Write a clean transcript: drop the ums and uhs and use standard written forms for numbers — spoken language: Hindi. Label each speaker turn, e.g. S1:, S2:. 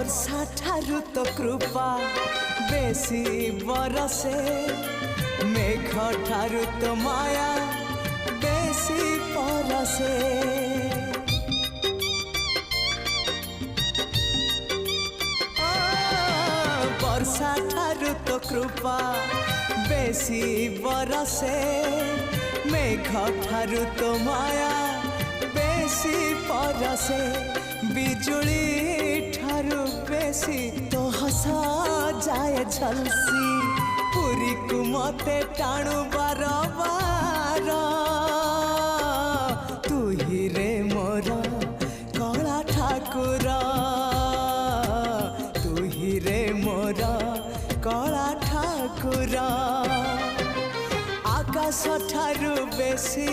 S1: वर्षा ठारू तो कृपा बेसी बरसे मेघ ठारू तो माया बेसी परसे वर्षा ठारू तो कृपा बेसी बरसे मेघ ठारू तो माया बेसी परसे बिजुली ठारू बेसी तो हसा जाए झलसी पुरी को मते टाणु बार बार तू ही रे मोर कला ठाकुर तू ही रे मोर कला ठाकुर आकाश ठारू बेसी